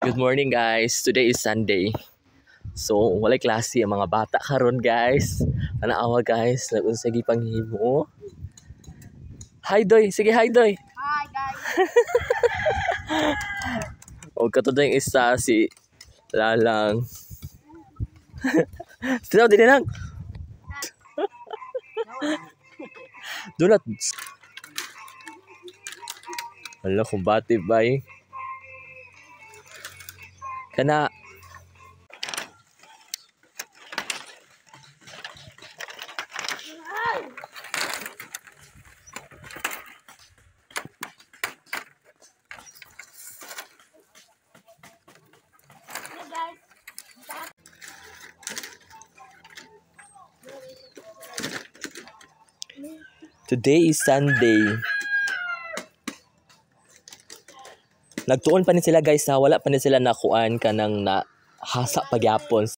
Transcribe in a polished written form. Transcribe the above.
Good morning guys. Today is Sunday. So, walay klase ang mga bata karon guys. Anaawa guys, nagunsa gi panghimo. Hi Doy, sige hi Doy. Hi guys. O katudang isa si Lalang. Tinaw din lang. Donut. Hala kung bati bay. Kana Today is Sunday. Nagtuon pa ni sila guys ha, wala pa ni sila nakuan kanang na hasa pagyapon.